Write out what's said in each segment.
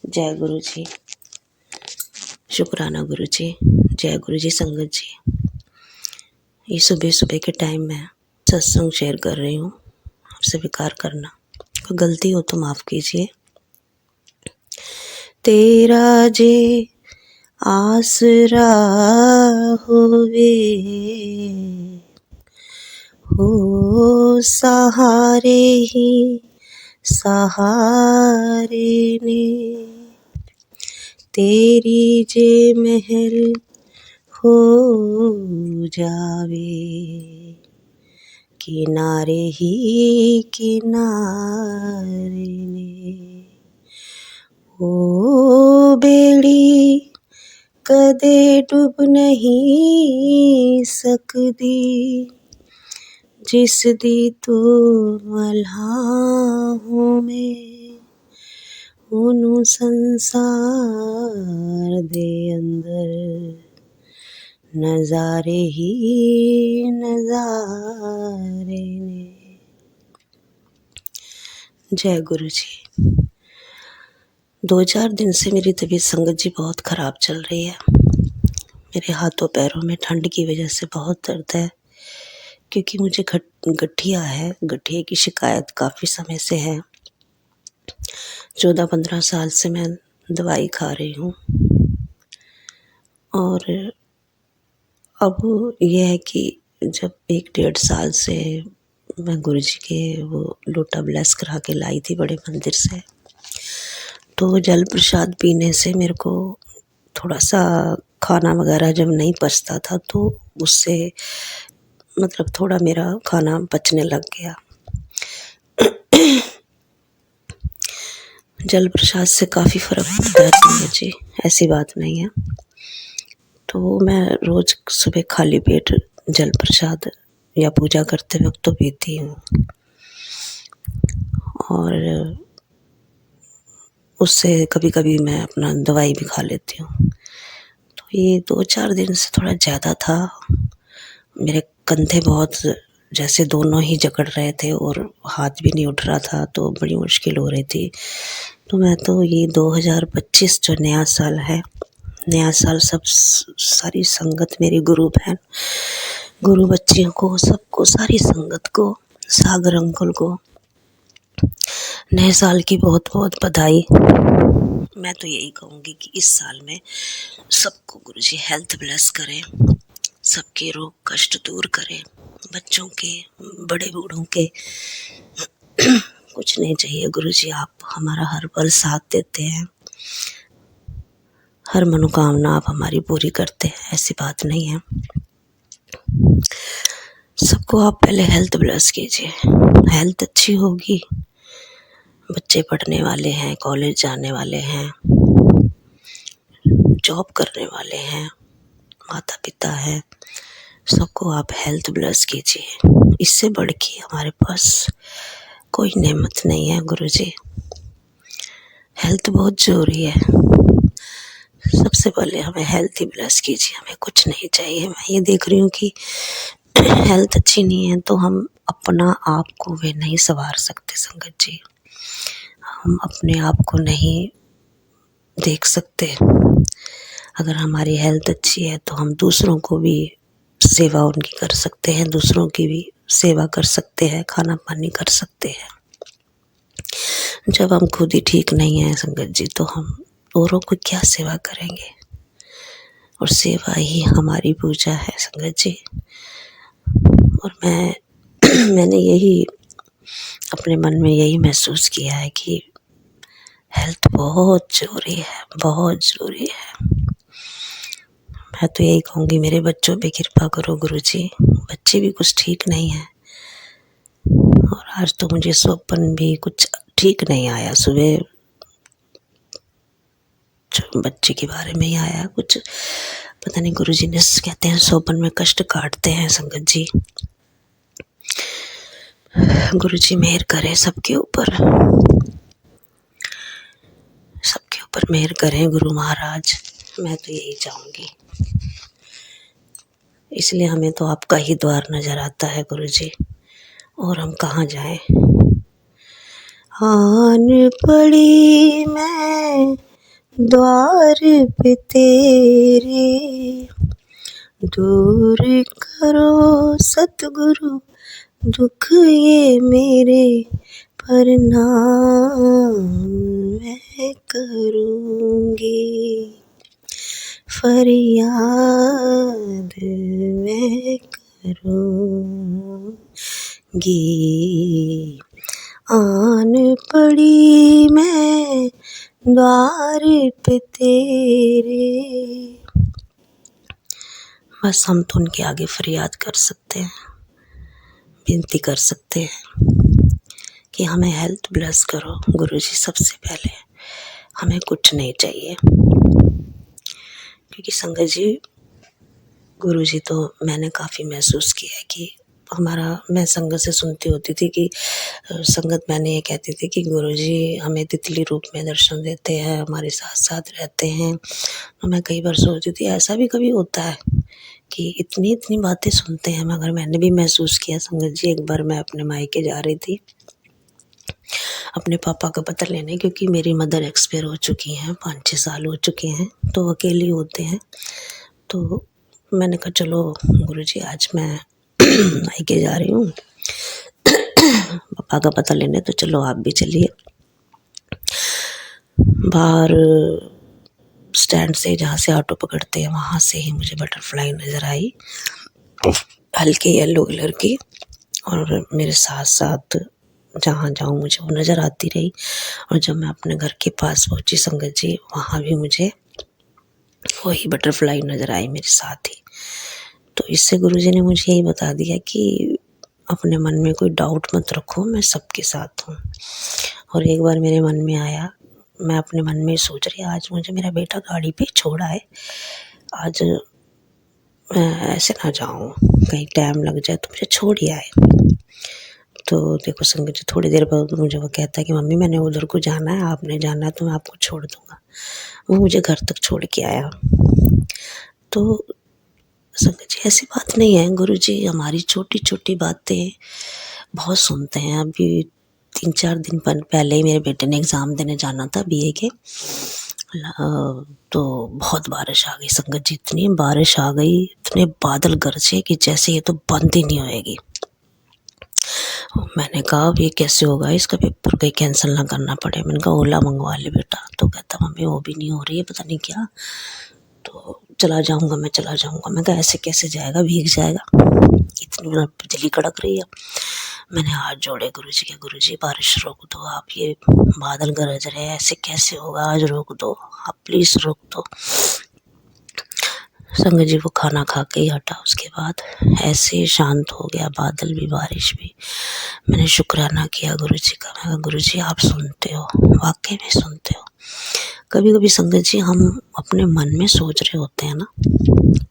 जय गुरु जी। शुक्राना गुरु जी। जय गुरु जी। संगत जी, ये सुबह सुबह के टाइम में सत्संग शेयर कर रही हूँ, आपसे स्वीकार करना। कोई गलती हो तो माफ़ कीजिए। तेरा जे आसरा होवे हो सहारे ही सहारे ने, तेरी जे महल हो जावे किनारे ही किनारे ने। ओ बेड़ी कदे डूब नहीं सकदी, जिस दी तू मल्हाहों में, ओनू संसार दे अंदर नज़ारे ही नज़ारे ने। जय गुरु जी। 2-4 दिन से मेरी तबीयत संगत जी बहुत ख़राब चल रही है। मेरे हाथों पैरों में ठंड की वजह से बहुत दर्द है, क्योंकि मुझे गठिया है। गठिए की शिकायत काफ़ी समय से है। 14-15 साल से मैं दवाई खा रही हूँ। और अब यह है कि जब 1-1.5 साल से मैं गुरु जी के वो लोटा ब्लेस करा के लाई थी बड़े मंदिर से, तो जल प्रसाद पीने से मेरे को थोड़ा सा खाना वगैरह जब नहीं पचता था, तो उससे मतलब थोड़ा मेरा खाना पचने लग गया। जल प्रसाद से काफ़ी फ़र्क पड़ता है संगत जी, ऐसी बात नहीं है। तो मैं रोज़ सुबह खाली पेट जल प्रसाद या पूजा करते वक्त तो पीती हूँ, और उससे कभी कभी मैं अपना दवाई भी खा लेती हूँ। तो ये 2-4 दिन से थोड़ा ज़्यादा था। मेरे कंधे बहुत जैसे दोनों ही जकड़ रहे थे और हाथ भी नहीं उठ रहा था, तो बड़ी मुश्किल हो रही थी। तो मैं तो ये 2025 जो नया साल है, नया साल सब सारी संगत, मेरी गुरु बहन, गुरु बच्चियों को, सबको, सारी संगत को, सागर अंकल को नए साल की बहुत बहुत बधाई। मैं तो यही कहूँगी कि इस साल में सबको गुरु जी हेल्थ ब्लेस करें, सबके रोग कष्ट दूर करें, बच्चों के, बड़े बूढ़ों के। कुछ नहीं चाहिए गुरु जी, आप हमारा हर पल साथ देते हैं, हर मनोकामना आप हमारी पूरी करते हैं, ऐसी बात नहीं है। सबको आप पहले हेल्थ ब्लेस कीजिए। हेल्थ अच्छी होगी, बच्चे पढ़ने वाले हैं, कॉलेज जाने वाले हैं, जॉब करने वाले हैं, माता पिता हैं, सबको आप हेल्थ ब्लेस कीजिए। इससे बढ़ के हमारे पास कोई नेमत नहीं है गुरु जी। हेल्थ बहुत ज़रूरी है। सबसे पहले हमें हेल्थ ही ब्लेस कीजिए, हमें कुछ नहीं चाहिए। मैं ये देख रही हूँ कि हेल्थ अच्छी नहीं है तो हम अपना आप को वे नहीं संवार सकते संगत जी। हम अपने आप को नहीं देख सकते। अगर हमारी हेल्थ अच्छी है तो हम दूसरों को भी सेवा उनकी कर सकते हैं, दूसरों की भी सेवा कर सकते हैं, खाना पानी कर सकते हैं। जब हम खुद ही ठीक नहीं हैं संगत जी, तो हम औरों को क्या सेवा करेंगे। और सेवा ही हमारी पूजा है संगत जी। और मैंने यही अपने मन में यही महसूस किया है कि हेल्थ बहुत ज़रूरी है, बहुत ज़रूरी है। मैं तो यही कहूँगी, मेरे बच्चों पे कृपा करो गुरु जी। बच्चे भी कुछ ठीक नहीं हैं, और आज तो मुझे स्वप्न भी कुछ ठीक नहीं आया। सुबह बच्चे के बारे में ही आया कुछ, पता नहीं गुरु जी ने कहते हैं स्वप्न में कष्ट काटते हैं संगत जी। गुरु जी मेहर करें सबके ऊपर, सबके ऊपर मेहर करें गुरु महाराज। मैं तो यही चाहूँगी। इसलिए हमें तो आपका ही द्वार नज़र आता है गुरु जी, और हम कहाँ जाएं। आन पड़ी मैं द्वार पे तेरे, दूर करो सतगुरु दुख ये मेरे, प्रणाम मैं करूँगी, फरियाद मैं करूँगी। आन पड़ी मैं द्वार पे तेरे। बस हम तो उनके आगे फरियाद कर सकते हैं, विनती कर सकते हैं कि हमें हेल्थ ब्लेस करो गुरुजी। सबसे पहले हमें कुछ नहीं चाहिए, क्योंकि संगत जी, गुरुजी तो मैंने काफ़ी महसूस किया है कि मैं संगत से सुनती होती थी कि संगत मैंने ये कहती थी कि गुरुजी हमें तितली रूप में दर्शन देते हैं, हमारे साथ साथ रहते हैं। तो मैं कई बार सोचती थी ऐसा भी कभी होता है कि इतनी इतनी बातें सुनते हैं, मगर मैंने भी महसूस किया संगत जी। एक बार मैं अपने मायके जा रही थी अपने पापा का पता लेने, क्योंकि मेरी मदर एक्सपायर हो चुकी हैं, 5-6 साल हो चुके हैं, तो अकेली होते हैं। तो मैंने कहा चलो गुरुजी आज मैं मायके जा रही हूँ पापा का पता लेने, तो चलो आप भी चलिए। बाहर स्टैंड से जहाँ से ऑटो पकड़ते हैं वहाँ से ही मुझे बटरफ्लाई नज़र आई, हल्के येलो कलर की, और मेरे साथ साथ जहाँ जाऊँ मुझे वो नज़र आती रही। और जब मैं अपने घर के पास पहुँची संगत जी, वहाँ भी मुझे वही बटरफ्लाई नज़र आई मेरे साथ ही। तो इससे गुरुजी ने मुझे यही बता दिया कि अपने मन में कोई डाउट मत रखो, मैं सबके साथ हूँ। और एक बार मेरे मन में आया, मैं अपने मन में सोच रही आज मुझे मेरा बेटा गाड़ी पे छोड़ा है, आज मैं ऐसे ना जाऊँ, कहीं टाइम लग जाए तो मुझे छोड़ ही आए। तो देखो संगत जी, थोड़ी देर बाद मुझे वो कहता है कि मम्मी मैंने उधर को जाना है, आपने जाना है तो मैं आपको छोड़ दूँगा। वो मुझे घर तक छोड़ के आया। तो संगत जी ऐसी बात नहीं है, गुरुजी हमारी छोटी छोटी बातें बहुत सुनते हैं। अभी 3-4 दिन पहले ही मेरे बेटे ने एग्ज़ाम देने जाना था बीए के, तो बहुत बारिश आ गई संगत जी, इतनी बारिश आ गई, इतने बादल गरजे कि जैसे ये तो बंद ही नहीं होएगी। मैंने कहा अब ये कैसे होगा, इसका पेपर कहीं कैंसिल ना करना पड़े। मैंने कहा ओला मंगवा ले बेटा, तो कहता मम्मी वो भी नहीं हो रही है, पता नहीं क्या, तो चला जाऊँगा मैं, चला जाऊँगा। मैं कहा ऐसे कैसे जाएगा, भीग जाएगा, इतनी बिजली कड़क रही है। मैंने हाथ जोड़े गुरुजी के, गुरुजी बारिश रोक दो आप, ये बादल गरज रहे हैं, ऐसे कैसे होगा, आज रोक दो आप, प्लीज़ रोक दो। संगत जी वो खाना खा के ही हटा, उसके बाद ऐसे शांत हो गया बादल भी बारिश भी। मैंने शुक्राना किया गुरुजी का। मैं कहा गुरुजी आप सुनते हो, वाकई में सुनते हो। कभी कभी संगत जी हम अपने मन में सोच रहे होते हैं ना,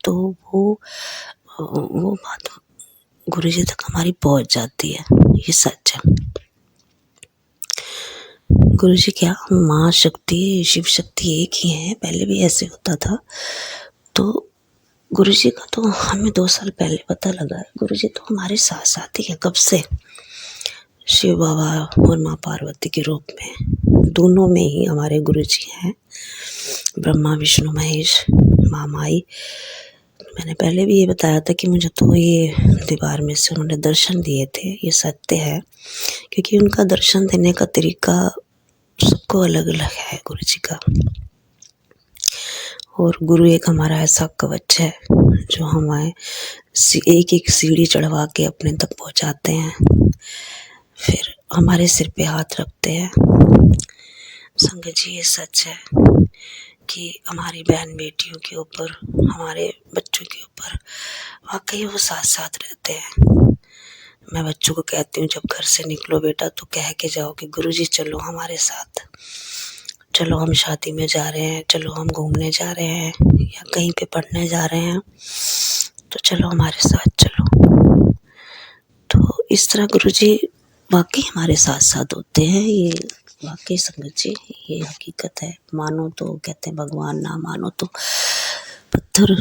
तो वो बात गुरुजी तक हमारी पहुंच जाती है, ये सच है। गुरुजी क्या माँ शक्ति शिव शक्ति एक ही है, पहले भी ऐसे होता था। तो गुरुजी का तो हमें 2 साल पहले पता लगा है, गुरुजी तो हमारे साथ साथ ही है कब से, शिव बाबा और माँ पार्वती के रूप में, दोनों में ही हमारे गुरुजी हैं, ब्रह्मा विष्णु महेश माँ माई। मैंने पहले भी ये बताया था कि मुझे तो ये दीवार में से उन्होंने दर्शन दिए थे, ये सत्य है, क्योंकि उनका दर्शन देने का तरीका सबको अलग अलग है गुरुजी का। और गुरु एक हमारा ऐसा कवच है जो हमें एक एक सीढ़ी चढ़वा के अपने तक पहुंचाते हैं, फिर हमारे सिर पे हाथ रखते हैं। संगत जी ये सच है कि हमारी बहन बेटियों के ऊपर, हमारे बच्चों के ऊपर वाकई वो साथ साथ रहते हैं। मैं बच्चों को कहती हूँ जब घर से निकलो बेटा तो कह के जाओ कि गुरुजी चलो हमारे साथ, चलो हम शादी में जा रहे हैं, चलो हम घूमने जा रहे हैं, या कहीं पे पढ़ने जा रहे हैं, तो चलो हमारे साथ चलो। तो इस तरह गुरुजी वाकई हमारे साथ साथ होते हैं, ये वाकई संगत जी ये हकीकत है। मानो तो कहते हैं भगवान, ना मानो तो पत्थर।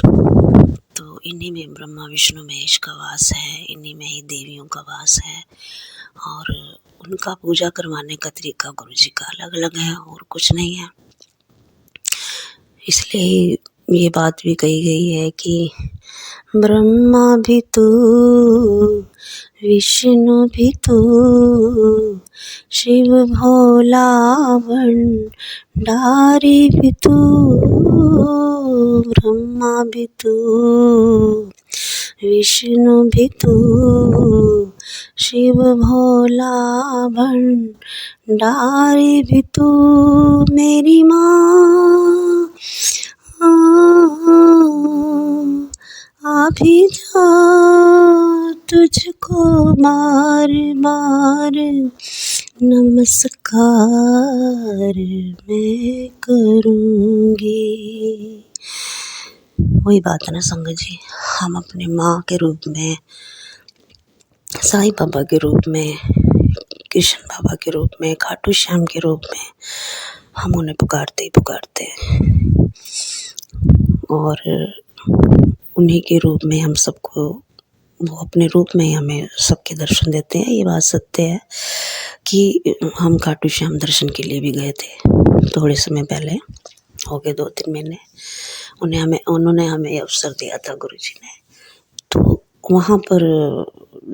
तो इन्हीं में ब्रह्मा विष्णु महेश का वास है, इन्हीं में ही देवियों का वास है, और उनका पूजा करवाने का तरीका गुरुजी का अलग अलग है और कुछ नहीं है। इसलिए ये बात भी कही गई है कि ब्रह्मा भी तू, विष्णु भी तू, शिव भोला भंडारी भी तू, ब्रह्मा भी तू, विष्णु भी तू, शिव भोला भंडारी भी तू, मेरी माँ आ भी जा, तुझको बार बार नमस्कार मैं करूँगी। वही बात है ना संगत जी, हम अपने माँ के रूप में, साईं बाबा के रूप में, कृष्ण बाबा के रूप में, खाटू श्याम के रूप में हम उन्हें पुकारते ही पुकारते हैं और उन्हीं के रूप में हम सबको, वो अपने रूप में ही हमें सबके दर्शन देते हैं। ये बात सत्य है कि हम खाटू श्याम दर्शन के लिए भी गए थे थोड़े समय पहले, हो गए 2-3 महीने। उन्होंने हमें अवसर दिया था गुरुजी ने। तो वहाँ पर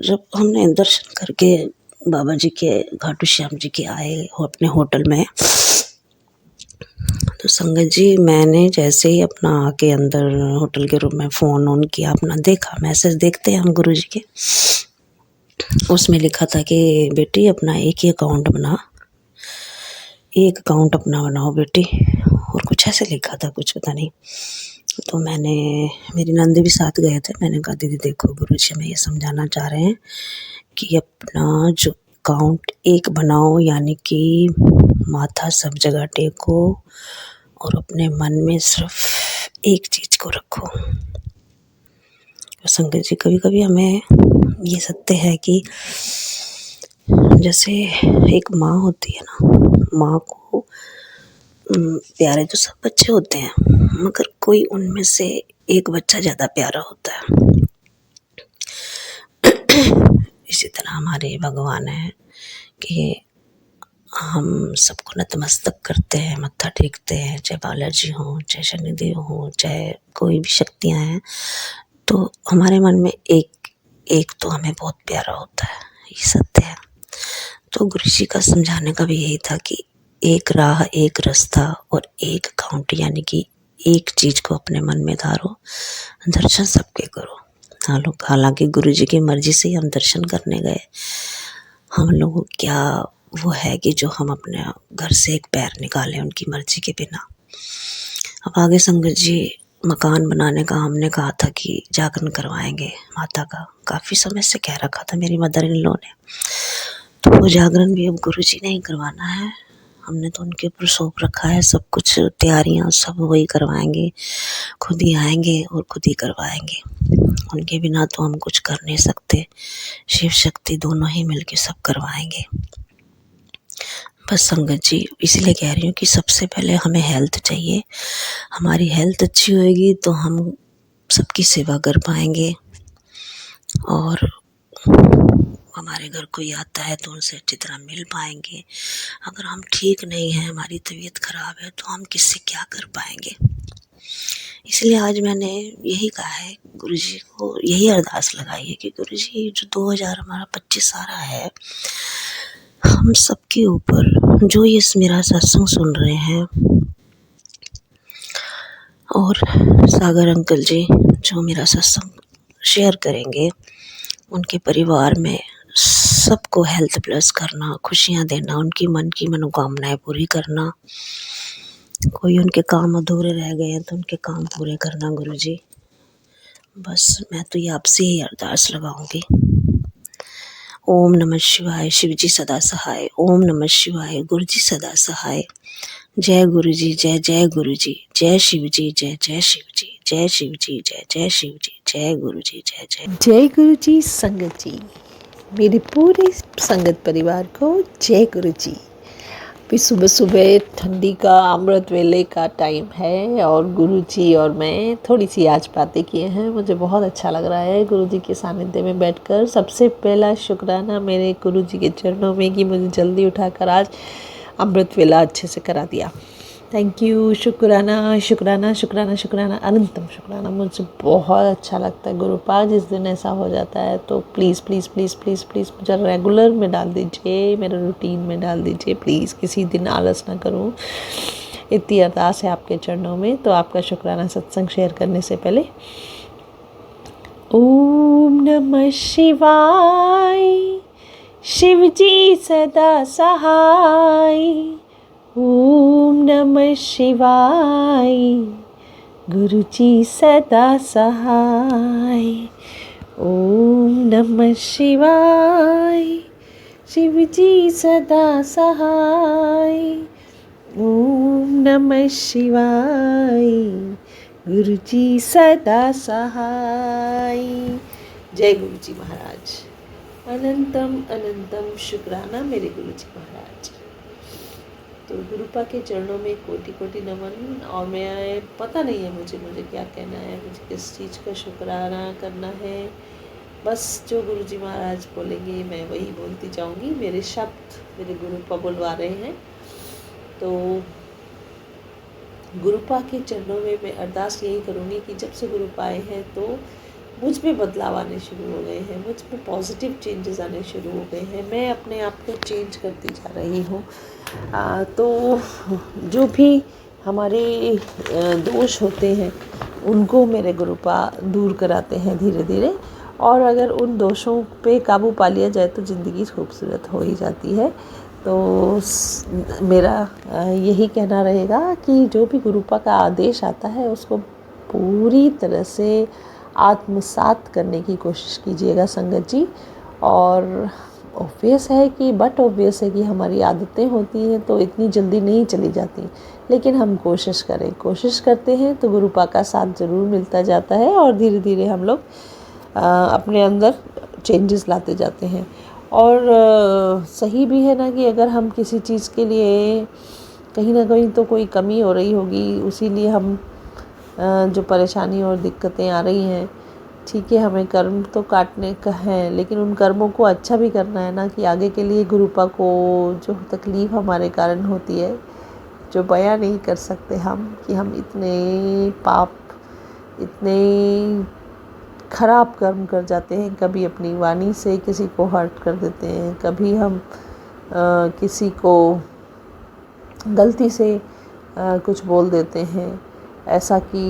जब हमने दर्शन करके बाबा जी के, खाटू श्याम जी के आए अपने होटल में, तो संगत जी मैंने जैसे ही अपना आके अंदर होटल के रूम में फ़ोन ऑन किया, अपना देखा, मैसेज देखते हैं हम गुरुजी के, उसमें लिखा था कि बेटी अपना एक ही अकाउंट बना, एक अकाउंट अपना बनाओ बेटी, और कुछ ऐसे लिखा था, कुछ पता नहीं। तो मैंने, मेरी नंद भी साथ गए थे, मैंने कहा दीदी देखो गुरुजी हमें ये समझाना चाह रहे हैं कि अपना जो अकाउंट एक बनाओ, यानी कि माथा सब जगह टेको और अपने मन में सिर्फ एक चीज़ को रखो। तो संगत जी कभी कभी हमें ये सत्य है कि जैसे एक माँ होती है ना, माँ को प्यारे तो सब बच्चे होते हैं, मगर कोई उनमें से एक बच्चा ज़्यादा प्यारा होता है। इसी तरह हमारे भगवान है कि हम सबको नतमस्तक करते हैं, मत्था टेकते हैं, चाहे बालाजी हों, चाहे शनिदेव हों, चाहे कोई भी शक्तियाँ हैं, तो हमारे मन में एक तो हमें बहुत प्यारा होता है, ये सत्य है। तो गुरुजी का समझाने का भी यही था कि एक राह, एक रास्ता और एक अकाउंट, यानी कि एक चीज़ को अपने मन में धारो, दर्शन सबके करो। हालांकि गुरुजी की मर्जी से ही हम दर्शन करने गए, हम लोगों को क्या वो है कि जो हम अपने घर से एक पैर निकालें उनकी मर्जी के बिना। अब आगे संगत जी, मकान बनाने का हमने कहा था कि जागरण करवाएंगे माता का, काफ़ी समय से कह रखा था मेरी मदर इन लॉ ने, तो वो जागरण भी अब गुरुजी ने ही करवाना है। हमने तो उनके ऊपर सौंप रखा है, सब कुछ तैयारियां सब वही करवाएंगे, खुद ही आएंगे और खुद ही करवाएंगे। उनके बिना तो हम कुछ कर नहीं सकते, शिव शक्ति दोनों ही मिलके सब करवाएंगे। बस संगत जी इसलिए कह रही हूँ कि सबसे पहले हमें हेल्थ चाहिए, हमारी हेल्थ अच्छी होएगी तो हम सबकी सेवा कर पाएंगे, और हमारे घर कोई आता है तो उनसे अच्छी तरह मिल पाएंगे। अगर हम ठीक नहीं हैं, हमारी तबीयत खराब है, तो हम किससे क्या कर पाएंगे। इसलिए आज मैंने यही कहा है गुरुजी को, यही अरदास लगाई है कि गुरुजी जो 2025 आ रहा है, हम सबके ऊपर, जो ये मेरा सत्संग सुन रहे हैं, और सागर अंकल जी जो मेरा सत्संग शेयर करेंगे, उनके परिवार में सबको हेल्थ प्लस करना, खुशियाँ देना, उनकी मन की मनोकामनाएं पूरी करना। कोई उनके काम अधूरे रह गए हैं तो उनके काम पूरे करना गुरुजी। बस मैं तो ये आपसे ही अरदास लगाऊंगी। ओम नमः शिवाय, शिवजी सदा सहाय। ओम नमः शिवाय, गुरुजी सदा सहाय। जय गुरुजी, जय जय गुरुजी, जय शिवजी, जय जय शिवजी, जय शिवजी, जय जय शिवजी, जय गुरुजी, जय जय जय गुरुजी। संगत जी, मेरे पूरे संगत परिवार को जय गुरुजी। फिर सुबह सुबह ठंडी का अमृत वेले का टाइम है और गुरुजी और मैं थोड़ी सी आज बातें किए हैं। मुझे बहुत अच्छा लग रहा है गुरुजी के सानिध्य में बैठकर। सबसे पहला शुक्राना मेरे गुरुजी के चरणों में कि मुझे जल्दी उठाकर आज अमृत वेला अच्छे से करा दिया। Thank you. शुक्राना शुक्राना शुक्राना शुक्राना, अनंतम शुक्राना। मुझे बहुत अच्छा लगता है गुरुपाद। जिस दिन ऐसा हो जाता है तो please please please please please मुझे रेगुलर में डाल दीजिए, मेरे रूटीन में डाल दीजिए प्लीज़। किसी दिन आलस ना करूं, इतनी अरदास है आपके चरणों में। तो आपका शुक्राना सत्संग शेयर करने से पहले, ओम नमः शिवाय, शिव जी सदा सहाय। ओम नमः शिवाय, गुरु जी सदा सहाय। ओम नमः शिवाय, शिव जी सदा सहाय। ओम नमः शिवाय, गुरु जी सदा सहाय। जय गुरु जी महाराज। अनंतम अनंतम शुक्राना मेरे गुरु जी महाराज। तो गुरुपा के चरणों में कोटि कोटि नमन। और मैं पता नहीं है मुझे क्या कहना है, मुझे किस चीज़ का शुक्राना करना है। बस जो गुरु जी महाराज बोलेंगे मैं वही बोलती जाऊंगी। मेरे शब्द मेरे गुरुपा बुलवा रहे हैं। तो गुरुपा के चरणों में मैं अरदास यही करूंगी कि जब से गुरुपा आए हैं तो मुझ में बदलाव आने शुरू हो गए हैं, मुझ में पॉजिटिव चेंजेस आने शुरू हो गए हैं। मैं अपने आप को चेंज करती जा रही हूँ। तो जो भी हमारे दोष होते हैं उनको मेरे गुरुपा दूर कराते हैं धीरे धीरे। और अगर उन दोषों पे काबू पा लिया जाए तो ज़िंदगी खूबसूरत हो ही जाती है। तो मेरा यही कहना रहेगा कि जो भी गुरुपा का आदेश आता है उसको पूरी तरह से आत्मसात करने की कोशिश कीजिएगा संगत जी। और ऑब्वियस है कि हमारी आदतें होती हैं तो इतनी जल्दी नहीं चली जाती, लेकिन हम कोशिश करते हैं तो गुरुपा का साथ ज़रूर मिलता जाता है। और धीरे धीरे हम लोग अपने अंदर चेंजेस लाते जाते हैं। और सही भी है ना कि अगर हम किसी चीज़ के लिए कहीं ना कहीं तो कोई कमी हो रही होगी, उसी लिए हम जो परेशानी और दिक्कतें आ रही हैं, ठीक है हमें कर्म तो काटने का है, लेकिन उन कर्मों को अच्छा भी करना है ना, कि आगे के लिए गुरुपा को जो तकलीफ़ हमारे कारण होती है, जो बयां नहीं कर सकते हम, कि हम इतने पाप इतने खराब कर्म कर जाते हैं। कभी अपनी वाणी से किसी को हर्ट कर देते हैं, कभी हम किसी को गलती से कुछ बोल देते हैं ऐसा कि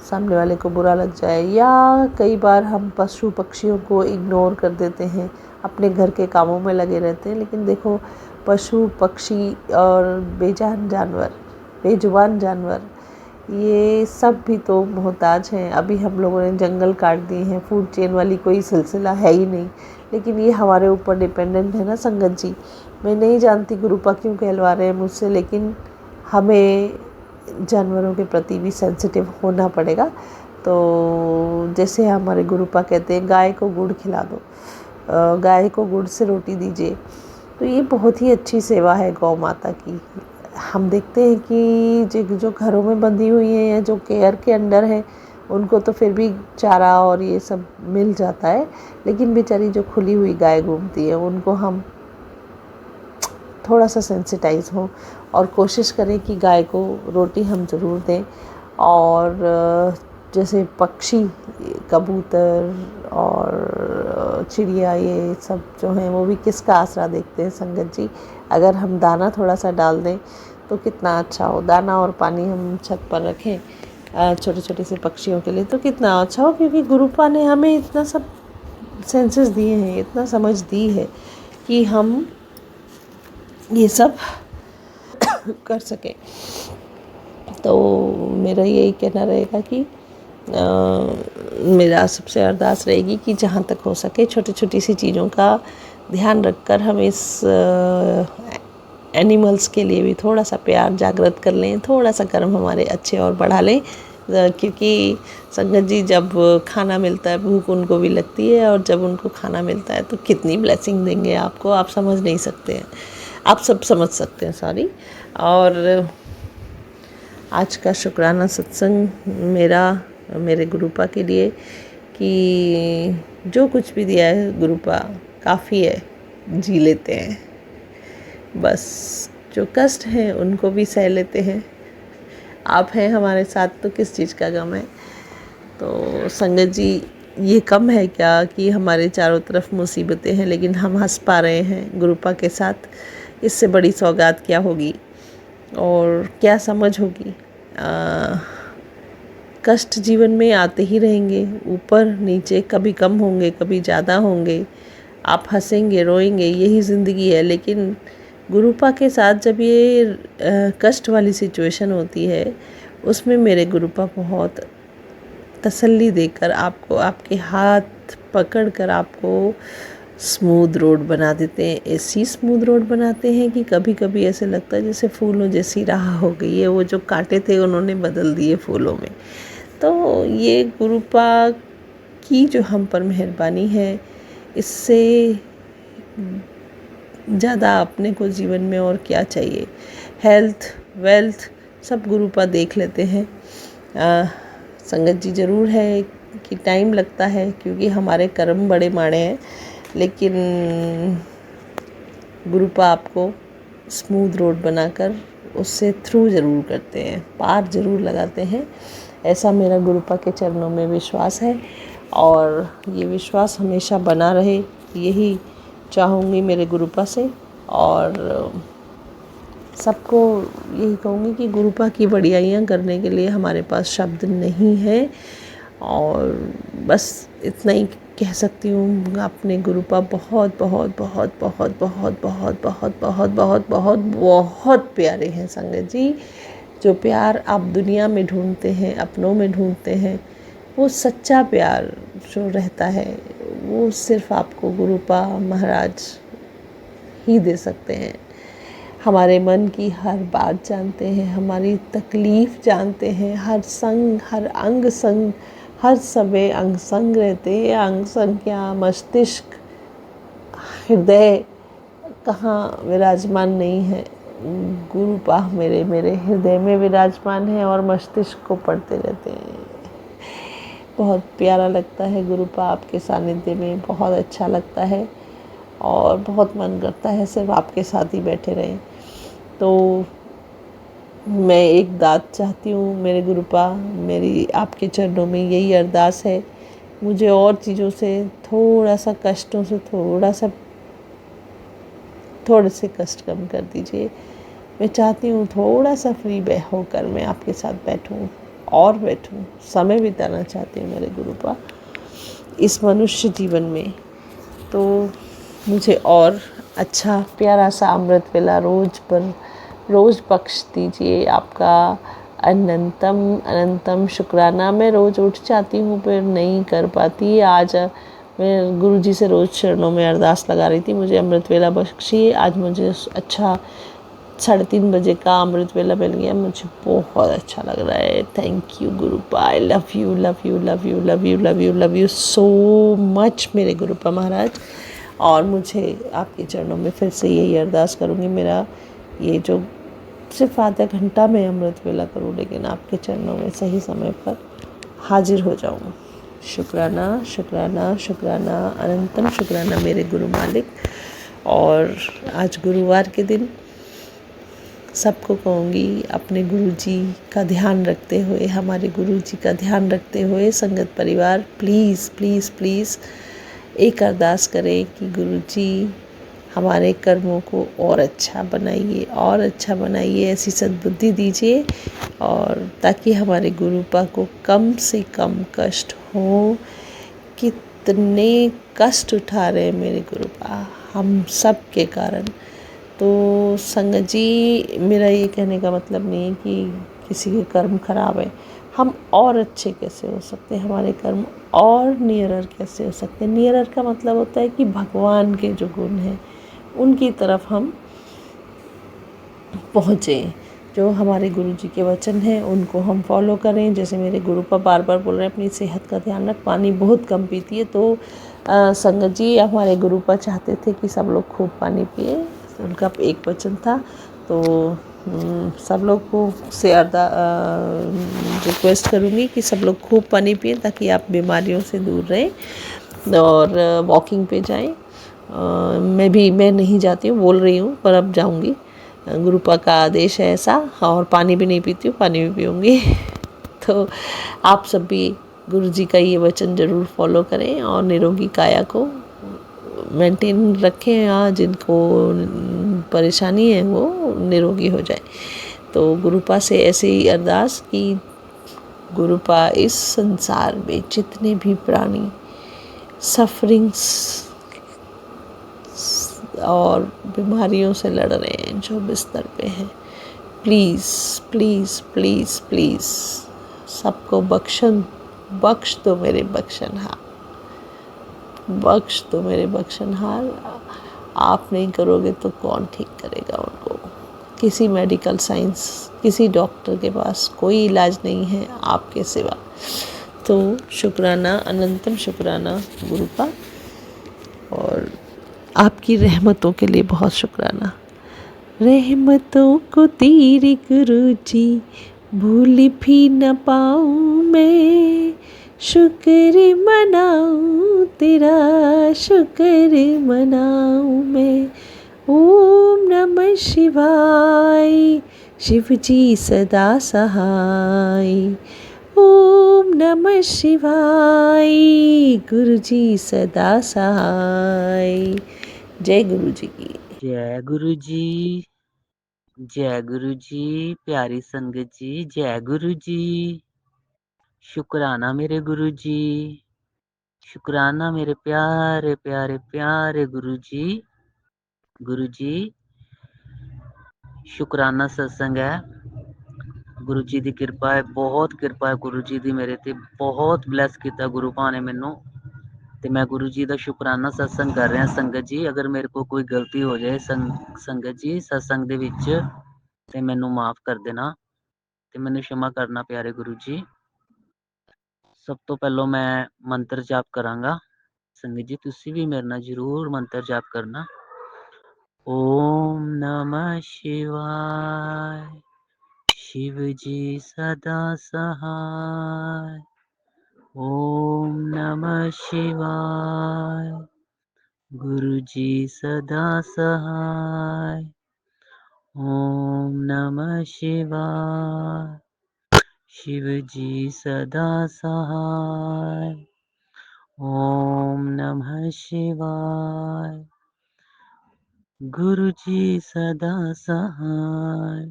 सामने वाले को बुरा लग जाए, या कई बार हम पशु पक्षियों को इग्नोर कर देते हैं, अपने घर के कामों में लगे रहते हैं। लेकिन देखो, पशु पक्षी और बेजुबान जानवर ये सब भी तो मोहताज हैं। अभी हम लोगों ने जंगल काट दिए हैं, फूड चेन वाली कोई सिलसिला है ही नहीं, लेकिन ये हमारे ऊपर डिपेंडेंट है ना संगत जी। मैं नहीं जानती गुरुपा क्यों कहलवा रहे हैं मुझसे, लेकिन हमें जानवरों के प्रति भी सेंसिटिव होना पड़ेगा। तो जैसे हमारे गुरुपा कहते हैं गाय को गुड़ खिला दो, गाय को गुड़ से रोटी दीजिए, तो ये बहुत ही अच्छी सेवा है गौ माता की। हम देखते हैं कि जो घरों में बंधी हुई हैं या जो केयर के अंडर हैं उनको तो फिर भी चारा और ये सब मिल जाता है, लेकिन बेचारी जो खुली हुई गाय घूमती है उनको हम थोड़ा सा सेंसिटाइज हों और कोशिश करें कि गाय को रोटी हम ज़रूर दें। और जैसे पक्षी, कबूतर और चिड़िया, ये सब जो हैं वो भी किसका आसरा देखते हैं संगत जी। अगर हम दाना थोड़ा सा डाल दें तो कितना अच्छा हो, दाना और पानी हम छत पर रखें छोटे छोटे से पक्षियों के लिए तो कितना अच्छा हो, क्योंकि गुरुपा ने हमें इतना सब सेंसेस दिए हैं, इतना समझ दी है कि हम ये सब कर सकें। तो मेरा यही कहना रहेगा कि मेरा सबसे अरदास रहेगी कि जहाँ तक हो सके छोटी छोटी सी चीज़ों का ध्यान रखकर हम इस एनिमल्स के लिए भी थोड़ा सा प्यार जागृत कर लें, थोड़ा सा कर्म हमारे अच्छे और बढ़ा लें। क्योंकि संगत जी जब खाना मिलता है भूख उनको भी लगती है, और जब उनको खाना मिलता है तो कितनी ब्लेसिंग देंगे आपको, आप समझ नहीं सकते हैं, आप सब समझ सकते हैं, सॉरी। और आज का शुक्राना सत्संग मेरे गुरुपा के लिए कि जो कुछ भी दिया है गुरुपा काफ़ी है, जी लेते हैं बस। जो कष्ट हैं उनको भी सह लेते हैं। आप हैं हमारे साथ तो किस चीज़ का गम है। तो संगत जी, ये कम है क्या कि हमारे चारों तरफ मुसीबतें हैं लेकिन हम हंस पा रहे हैं गुरुपा के साथ। इससे बड़ी सौगात क्या होगी और क्या समझ होगी। कष्ट जीवन में आते ही रहेंगे, ऊपर नीचे, कभी कम होंगे कभी ज़्यादा होंगे। आप हंसेंगे रोएंगे, यही ज़िंदगी है। लेकिन गुरुपा के साथ जब ये कष्ट वाली सिचुएशन होती है, उसमें मेरे गुरुपा बहुत तसल्ली देकर आपको, आपके हाथ पकड़कर आपको स्मूथ रोड बना देते हैं। ऐसी स्मूथ रोड बनाते हैं कि कभी कभी ऐसे लगता है जैसे फूलों जैसी राह हो गई है। वो जो कांटे थे उन्होंने बदल दिए फूलों में। तो ये गुरुपा की जो हम पर मेहरबानी है, इससे ज़्यादा अपने को जीवन में और क्या चाहिए। हेल्थ वेल्थ सब गुरुपा देख लेते हैं। संगत जी, ज़रूर है कि टाइम लगता है क्योंकि हमारे कर्म बड़े माड़े हैं, लेकिन गुरुपा आपको स्मूथ रोड बनाकर उससे थ्रू ज़रूर करते हैं, पार ज़रूर लगाते हैं। ऐसा मेरा गुरुपा के चरणों में विश्वास है और ये विश्वास हमेशा बना रहे, यही चाहूँगी मेरे गुरुपा से। और सबको यही कहूँगी कि गुरुपा की बढ़ियाइयाँ करने के लिए हमारे पास शब्द नहीं है। और बस इतना ही कह सकती हूँ, अपने गुरुपा बहुत बहुत बहुत बहुत बहुत बहुत बहुत बहुत बहुत बहुत बहुत प्यारे हैं संगत जी। जो प्यार आप दुनिया में ढूंढते हैं, अपनों में ढूंढते हैं, वो सच्चा प्यार जो रहता है वो सिर्फ आपको गुरुपा महाराज ही दे सकते हैं। हमारे मन की हर बात जानते हैं, हमारी तकलीफ़ जानते हैं, हर संग, हर अंग संग, हर समय अंग संग रहते हैं। अंग संग क्या, मस्तिष्क, हृदय कहाँ विराजमान नहीं है। गुरुपा मेरे हृदय में विराजमान है और मस्तिष्क को पढ़ते रहते हैं। बहुत प्यारा लगता है गुरुपा आपके सानिध्य में, बहुत अच्छा लगता है और बहुत मन करता है सिर्फ आपके साथ ही बैठे रहें। तो मैं एक दात चाहती हूँ मेरे गुरुपा, मेरी आपके चरणों में यही अरदास है। मुझे और चीज़ों से थोड़ा सा, कष्टों से थोड़े से कष्ट कम कर दीजिए। मैं चाहती हूँ थोड़ा सा फ्री होकर मैं आपके साथ बैठूँ और बैठूँ, समय बिताना चाहती हूँ मेरे गुरुपा इस मनुष्य जीवन में। तो मुझे और अच्छा प्यारा सा अमृत वेला रोज़ बख्श दीजिए। आपका अनंतम शुक्राना। मैं रोज़ उठ जाती हूँ पर नहीं कर पाती। आज मैं गुरुजी से रोज़ चरणों में अरदास लगा रही थी, मुझे अमृत वेला बख्शिए। आज मुझे अच्छा 3:30 बजे का अमृत वेला मिल गया, मुझे बहुत अच्छा लग रहा है। Thank you गुरुपा, I love you love you love you love you love you love you so much मेरे गुरुपा महाराज। और मुझे आपके चरणों में फिर से यही अरदास करूँगी, मेरा ये जो सिर्फ आधा घंटा मैं अमृत वेला करूँ, लेकिन आपके चरणों में सही समय पर हाजिर हो जाऊँ। शुक्राना शुक्राना शुक्राना, अनंतम शुक्राना मेरे गुरु मालिक। और आज गुरुवार के दिन सबको कहूँगी, अपने गुरुजी का ध्यान रखते हुए, हमारे गुरुजी का ध्यान रखते हुए संगत परिवार प्लीज़ प्लीज़ प्लीज़ एक अरदास करें कि गुरुजी हमारे कर्मों को और अच्छा बनाइए, ऐसी सद्बुद्धि दीजिए और ताकि हमारे गुरुपा को कम से कम कष्ट हो। कितने कष्ट उठा रहे हैं मेरे गुरुपा हम सब के कारण। तो संगत जी, मेरा ये कहने का मतलब नहीं है कि किसी के कर्म खराब है। हम और अच्छे कैसे हो सकते हैं, हमारे कर्म और नियरर कैसे हो सकते हैं। नियरर का मतलब होता है कि भगवान के जो गुण हैं उनकी तरफ हम पहुँचें। जो हमारे गुरुजी के वचन हैं उनको हम फॉलो करें। जैसे मेरे गुरुपा बार बार बोल रहे हैं अपनी सेहत का ध्यान रख, पानी बहुत कम पीती है। तो संगत जी, हमारे गुरुपा चाहते थे कि सब लोग खूब पानी पिए, उनका एक वचन था। तो सब लोग को से रिक्वेस्ट करूँगी कि सब लोग खूब पानी पिए ताकि आप बीमारियों से दूर रहें और वॉकिंग पे जाएं। मैं नहीं जाती हूँ, बोल रही हूँ, पर अब जाऊँगी। गुरुपा का आदेश है ऐसा। और पानी भी नहीं पीती हूँ, पानी भी पीऊँगी। तो आप सब भी गुरु जी का ये वचन ज़रूर फॉलो करें और निरोगी काया को मेंटेन रखें, या जिनको परेशानी है वो निरोगी हो जाए। तो गुरुपा से ऐसे ही अरदास कि गुरुपा इस संसार में जितने भी प्राणी सफरिंग्स और बीमारियों से लड़ रहे हैं, जो बिस्तर पे हैं, प्लीज़ प्लीज़ प्लीज़ प्लीज़ सबको बख्श दो मेरे बख्शनहार, बख्श दो मेरे बख्शनहार। आप नहीं करोगे तो कौन ठीक करेगा उनको। किसी मेडिकल साइंस, किसी डॉक्टर के पास कोई इलाज नहीं है आपके सिवा। तो शुक्राना, अनंतम शुक्राना गुरुपा, और आपकी रहमतों के लिए बहुत शुक्राना। रहमतों को तेरी गुरु जी भूल भी न पाऊँ मैं, शुक्र मनाऊँ तेरा, शुक्र मनाऊँ मैं। ओम नमः शिवाय, शिव जी सदा सहाय। ओम नमः शिवाय, गुरु जी सदा सहाय। जय गुरु जी की। जय गुरु जी, जय गुरु जी, प्यारी संगत जी, जय गुरु जी। शुक्राना मेरे गुरु जी, शुक्राना मेरे प्यारे प्यारे प्यारे गुरु जी। गुरु जी, शुक्राना सत्संग है। गुरु जी दी किरपा है, बहुत किरपा है गुरु जी दी मेरे ते, बहुत ब्लैस किया गुरु भा ने मैनू। ਤੇ ਮੈਂ ਗੁਰੂ ਜੀ ਦਾ ਸ਼ੁਕਰਾਨਾ ਸਤਸੰਗ ਕਰ ਰਿਹਾ ਸੰਗਤ ਜੀ। ਅਗਰ ਮੇਰੇ ਕੋ ਕੋਈ ਗਲਤੀ ਹੋ ਜਾਏ ਸੰਗਤ ਜੀ ਸਤਸੰਗ ਦੇ ਵਿੱਚ, ਤੇ ਮੈਨੂੰ ਮਾਫ ਕਰ ਦੇਣਾ ਤੇ ਮੈਨੂੰ क्षमा ਕਰਨਾ ਪਿਆਰੇ ਗੁਰੂ ਜੀ। ਸਭ ਤੋਂ ਪਹਿਲਾਂ ਮੈਂ ਮੰਤਰ ਜਾਪ ਕਰਾਂਗਾ। ਸੰਗਤ ਜੀ ਤੁਸੀਂ ਵੀ ਮੇਰੇ ਨਾਲ ਜ਼ਰੂਰ ਮੰਤਰ ਜਾਪ ਕਰਨਾ। ਓਮ ਨਮः शिवाय, शिव जी सदा सहाय। ओम नमः शिवाय, गुरु जी सदा सहाय। ओम नमः शिवाय, शिव जी सदा सहाय। ओम नमः शिवाय, गुरु जी सदा सहाय।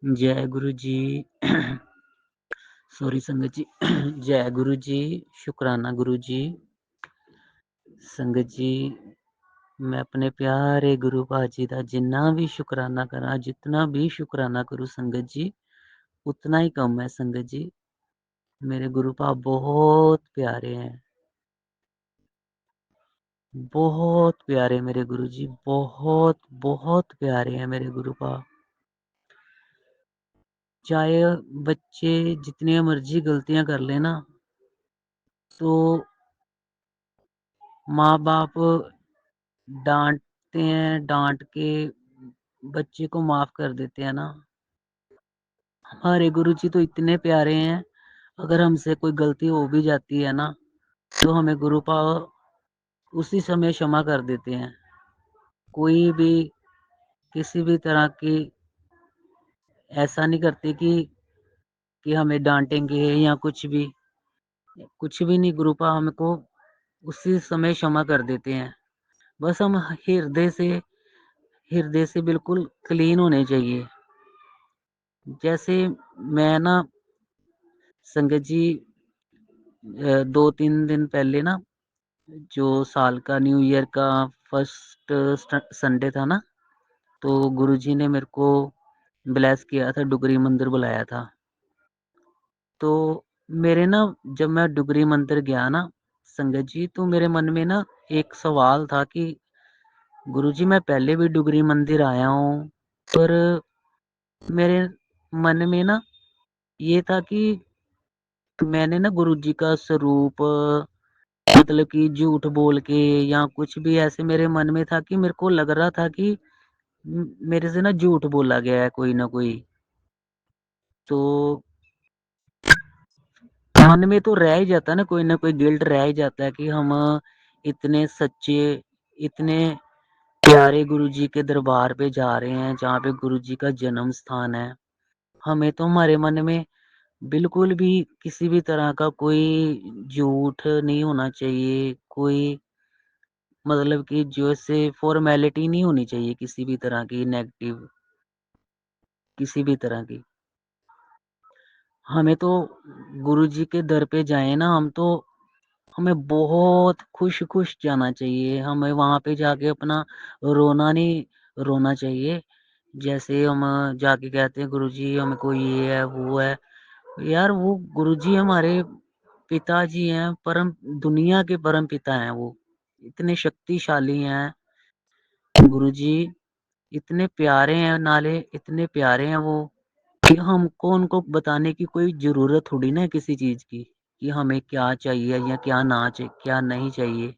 जय गुरु जी। सॉरी संगत जी। जय गुरु जी, शुक्राना गुरु जी। संगत जी, मैं अपने प्यारे गुरु भाजी का जिन्ना भी शुकराना करा, जितना भी शुकराना करूँ संगत जी, उतना ही कम है संगत जी। मेरे गुरु भा बहुत प्यारे हैं, बहुत प्यारे मेरे गुरु जी, बहुत बहुत प्यारे हैं मेरे गुरु भा। चाहे बच्चे जितनी मर्जी गलतियां कर लेना, तो माँ बाप डांटते हैं, डांट के बच्चे को माफ कर देते हैं ना। हमारे गुरु जी तो इतने प्यारे हैं, अगर हमसे कोई गलती हो भी जाती है ना, तो हमें गुरु पा उसी समय क्षमा कर देते हैं। कोई भी किसी भी तरह की ऐसा नहीं करते कि हमें डांटेंगे या कुछ भी नहीं। गुरु पा हमको उसी समय क्षमा कर देते हैं। बस हम हृदय से बिल्कुल क्लीन होने चाहिए। जैसे मैं ना संगत जी 2-3 दिन पहले ना, जो साल का न्यू ईयर का फर्स्ट संडे था ना, तो गुरुजी ने मेरे को ब्लेस किया था, डुगरी मंदिर बुलाया था। तो मेरे ना जब मैं डुगरी मंदिर गया ना संगत जी, तो मेरे मन में ना एक सवाल था कि गुरुजी मैं पहले भी डुगरी मंदिर आया हूँ, पर मेरे मन में ना ये था कि मैंने ना गुरुजी का स्वरूप मतलब कि झूठ बोल के या कुछ भी ऐसे मेरे मन में था कि मेरे को लग रहा था कि मेरे से ना झूठ बोला गया है कोई ना कोई। तो मन में तो रह ही जाता है ना कोई गिल्ट रह ही जाता है कि हम इतने सच्चे, इतने प्यारे गुरुजी के दरबार पे जा रहे हैं, जहाँ पे गुरुजी का जन्म स्थान है। हमें तो हमारे मन में बिल्कुल भी किसी भी तरह का कोई झूठ नहीं होना चाहिए, कोई मतलब कि जैसे फ़ॉर्मेलिटी नहीं होनी चाहिए किसी भी तरह की नेगेटिव, किसी भी तरह की। हमें तो गुरुजी के दर पे जाएँ ना हम, तो हमें बहुत खुश-खुश जाना चाहिए। हमें वहाँ पे जाके अपना रोना नहीं रोना चाहिए। जैसे हम जाके कहते हैं गुरुजी हमको ये है, वो है। यार वो गुरुजी हमारे पिताजी हैं, परम दुनिया के परम पिता हैं वो। इतने शक्तिशाली हैं गुरुजी, इतने प्यारे हैं नाले, इतने प्यारे हैं वो कि हमको उनको बताने की कोई ज़रूरत थोड़ी ना है किसी चीज़ की, कि हमें क्या चाहिए या क्या नहीं चाहिए।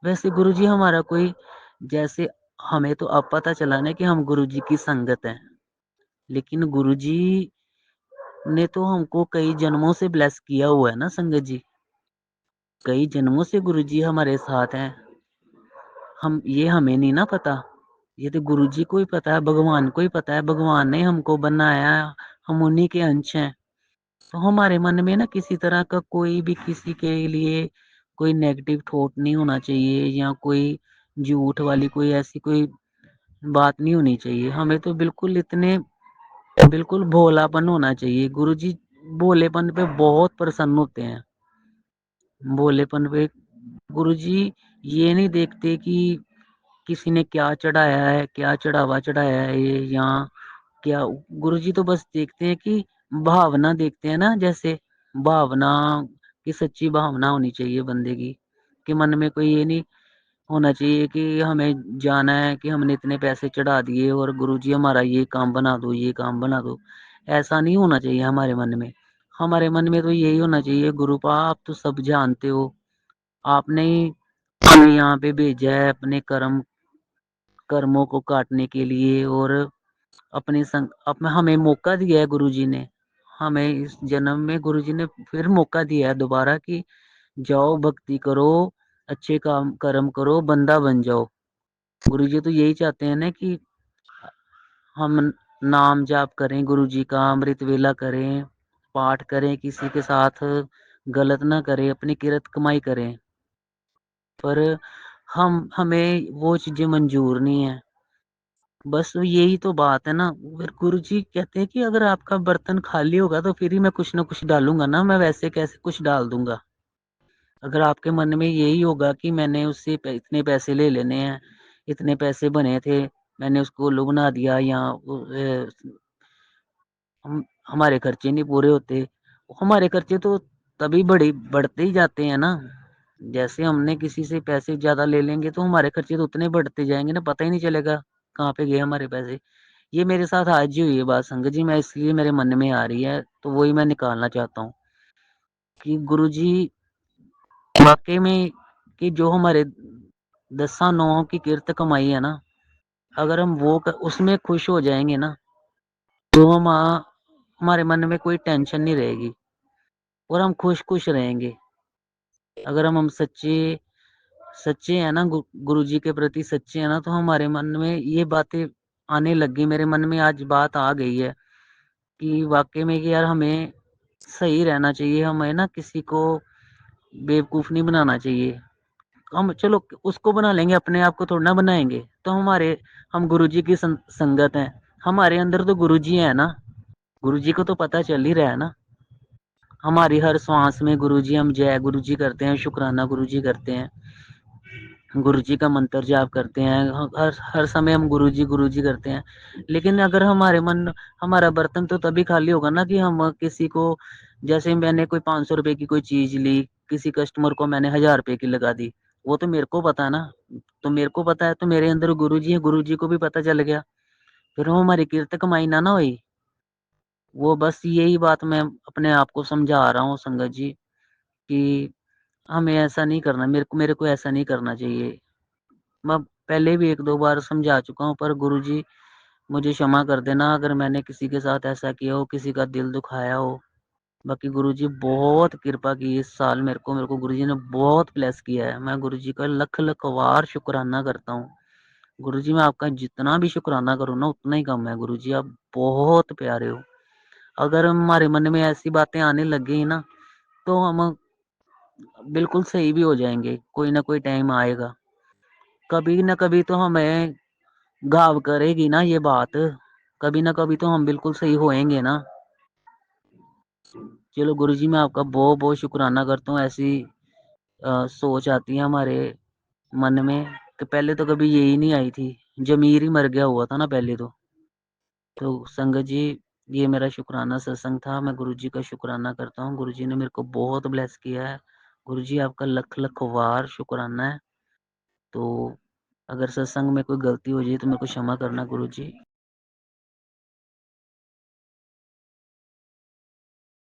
वैसे गुरुजी हमारा कोई जैसे हमें तो अब पता चला ना कि हम गुरुजी की संगत हैं, लेकिन गुरुजी ने तो हमको कई जन्मों से ब्लेस किया हुआ है ना संगत जी। कई जन्मों से गुरुजी हमारे साथ हैं। हम ये हमें नहीं ना पता। ये तो गुरुजी को ही पता है, भगवान को ही पता है। भगवान ने हमको बनाया, हम उन्हीं के अंश हैं। तो हमारे मन में ना किसी तरह का कोई भी किसी के लिए कोई नेगेटिव थॉट नहीं होना चाहिए या कोई झूठ वाली कोई ऐसी कोई बात नहीं होनी चाहिए। हमें तो बिल्कुल भोलापन होना चाहिए। गुरुजी भोलेपन पे बहुत प्रसन्न होते हैं। भोलेपन पे गुरुजी ये नहीं देखते कि किसी ने क्या चढ़ाया है, क्या चढ़ावा चढ़ाया है ये या क्या। गुरुजी तो बस देखते हैं कि भावना देखते हैं ना, जैसे भावना की सच्ची भावना होनी चाहिए बंदे की, कि मन में कोई ये नहीं होना चाहिए कि हमें जाना है कि हमने इतने पैसे चढ़ा दिए और गुरुजी हमारा ये काम बना दो, ये काम बना दो। ऐसा नहीं होना चाहिए हमारे मन में। हमारे मन में तो यही होना चाहिए, गुरुपा आप तो सब जानते हो, आपने ही हमें यहाँ पे भेजा है अपने कर्मों को काटने के लिए और हमें मौका दिया है गुरुजी ने। हमें इस जन्म में गुरुजी ने फिर मौका दिया है दोबारा कि जाओ भक्ति करो, अच्छे काम कर्म करो, बंदा बन जाओ। गुरुजी तो यही चाहते हैं ना कि हम नाम जाप करें गुरुजी का, अमृत वेला करें, पाठ करें, किसी के साथ गलत ना करें, अपनी किरत कमाई करें। पर हमें वो चीज़ें मंजूर नहीं है। बस यही तो बात है ना। फिर गुरुजी कहते हैं कि अगर आपका बर्तन खाली होगा तो फिर ही मैं कुछ ना कुछ डालूँगा ना, मैं वैसे कैसे कुछ डाल दूँगा। अगर आपके मन में यही होगा कि मैंने उससे इतने पैसे ले लेने हैं, इतने पैसे बने थे, मैंने उसको उल्लू बना दिया या हमारे खर्चे नहीं पूरे होते। हमारे खर्चे तो तभी बढ़ते ही जाते हैं ना। जैसे हमने किसी से पैसे ज़्यादा ले लेंगे तो हमारे खर्चे तो उतने बढ़ते जाएँगे ना, पता ही नहीं चलेगा कहाँ पे गए हमारे पैसे। ये मेरे साथ आज ही हुई है बात संगत जी, मैं इसलिए मेरे मन में आ रही है, तो वही मैं निकालना चाहता हूँ कि गुरुजी वाक़ई में कि जो हमारे दसा नौहों की किरत कमाई है ना, अगर हम वो उसमें खुश हो जाएँगे ना, तो हमारे मन में कोई टेंशन नहीं रहेगी और हम खुश-खुश रहेंगे। अगर हम सच्चे सच्चे हैं ना गुरुजी के प्रति सच्चे हैं ना, तो हमारे मन में ये बातें आने लग गई। मेरे मन में आज बात आ गई है कि वाक़ई में कि यार हमें सही रहना चाहिए, हमें ना किसी को बेवकूफ़ नहीं बनाना चाहिए। हम चलो उसको बना लेंगे, अपने आप को थोड़ी ना बनाएँगे। तो हम गुरुजी की संगत हैं, हमारे अंदर तो गुरुजी हैं ना, गुरुजी को तो पता चल ही रहा है ना। हमारी हर श्वास में गुरुजी, हम जय गुरुजी करते हैं, शुक्राना गुरुजी करते हैं, गुरुजी का मंत्र जाप करते हैं, हर हर समय हम गुरुजी करते हैं। लेकिन अगर हमारा बर्तन तो तभी खाली होगा ना कि हम किसी को, जैसे मैंने कोई 500 रुपए की कोई चीज़ ली, किसी कस्टमर को मैंने 1000 रुपए की लगा दी। वो तो मेरे को पता है ना, तो मेरे को पता है तो मेरे अंदर गुरुजी है, गुरुजी को भी पता चल गया। फिर वो हमारी किरत कमाई ना हुई। वो बस यही बात मैं अपने आप को समझा रहा हूँ संगत जी, कि हमें ऐसा नहीं करना, मेरे को ऐसा नहीं करना चाहिए। मैं पहले भी 1-2 बार समझा चुका हूँ, पर गुरुजी मुझे क्षमा कर देना अगर मैंने किसी के साथ ऐसा किया हो, किसी का दिल दुखाया हो। बाकी गुरुजी बहुत कृपा की इस साल मेरे को गुरुजी ने बहुत ब्लेस किया है। मैं गुरुजी का लख-लख वार शुकराना करता हूँ। गुरुजी मैं आपका जितना भी शुक्राना करूँ ना उतना ही कम है गुरुजी, आप बहुत प्यारे हो। अगर हमारे मन में ऐसी बातें आने लग गई ना, तो हम बिल्कुल सही भी हो जाएँगे, कोई ना कोई टाइम आएगा। कभी न कभी तो हमें घाव करेगी ना ये बात, कभी न कभी तो हम बिल्कुल सही होएँगे ना। चलो गुरुजी मैं आपका बहुत-बहुत शुक्राना करता हूँ, ऐसी सोच आती है हमारे मन में कि पहले तो कभी यही नहीं आई थी, ज़मीर ही मर गया हुआ था ना पहले तो। तो संगत जी, ये मेरा शुक्राना सत्संग था, मैं गुरुजी का शुक्राना करता हूँ, गुरुजी ने मेरे को बहुत ब्लेस किया है। गुरुजी आपका लख-लख वार शुक्राना है। तो अगर सत्संग में कोई गलती हो जाए तो मेरे को क्षमा करना गुरुजी।